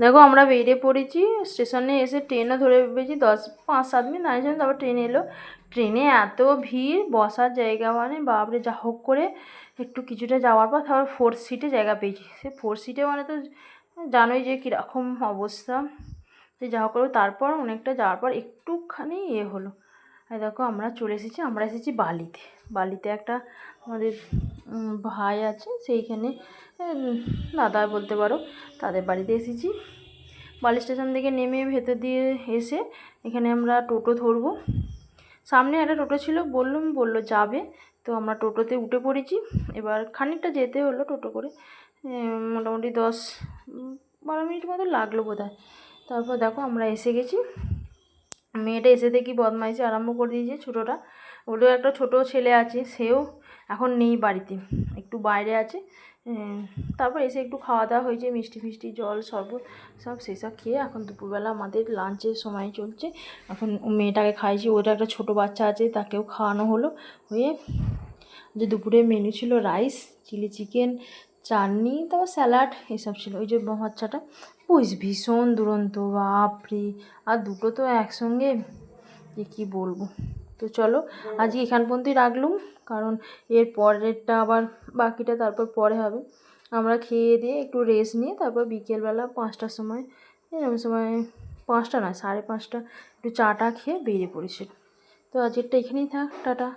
দেখো আমরা বেরিয়ে পড়েছি, স্টেশনে এসে ট্রেনও ধরে পেয়েছি, 5-7 মিনিট দাঁড়িয়েছিলাম, তারপর ট্রেন এলো। ট্রেনে এত ভিড়, বসার জায়গা মানে বাপরে, যা হোক করে একটু কিছুটা যাওয়ার পর তারপর 4th সিটে জায়গা পেয়েছি। সে 4th সিটে মানে তো জানোই যে কীরকম অবস্থা। সে যা হোক করে তারপর অনেকটা যাওয়ার পর একটুখানি হলো। আর দেখো আমরা চলে এসেছি, আমরা এসেছি বালিতে। বালিতে একটা আমাদের ভাই আছে, সেইখানে দাদা বলতে পারো, তাদের বাড়িতে এসেছি। বালি স্টেশন থেকে নেমে ভেতর দিয়ে এসে এখানে আমরা টোটো ধরবো। সামনে একটা টোটো ছিল, বললো যাবে, তো আমরা টোটোতে উঠে পড়েছি। এবার খানিকটা যেতে হলো টোটো করে, মোটামুটি 10-12 মিনিট মতো লাগলো বোধহয়। তারপর দেখো আমরা এসে গেছি। মেয়েটা এসে দেখি বদমাইশি আরম্ভ করে দিয়েছে, ছোটোটা। ওরও একটা ছোটো ছেলে আছে, সেও এখন নেই বাড়িতে, একটু বাইরে আছে। তারপর এসে একটু খাওয়া দাওয়া হয়েছে, মিষ্টি ফিষ্টি, জল, শরবত সব সেসব খেয়ে এখন দুপুরবেলা আমাদের লাঞ্চের সময় চলছে। এখন মেয়েটাকে খাইয়েছি, ওটা একটা ছোটো বাচ্চা আছে, তাকেও খাওয়ানো হলো। হয়ে যে দুপুরের মেনু ছিল রাইস, চিলি চিকেন, চাটনি, তারপর স্যালাড, এসব ছিল। ওই যে বাচ্চাটা ভীষণ দুরন্ত, বাপরে! আর দুটো তো একসঙ্গে, যে কী বলবো। তো চলো আজকে এখান পর্যন্তই রাখলুম, কারণ এর পরেরটা আবার বাকিটা তারপর পরে হবে। আমরা খেয়ে দিয়ে একটু রেস্ট নিয়ে তারপর বিকেলবেলা 5টার সময়, এরকম সময়, 5টা না 5:30, একটু চাটা খেয়ে বেরিয়ে পড়েছি। তো আজকেরটা এখানেই থাক, টাটা।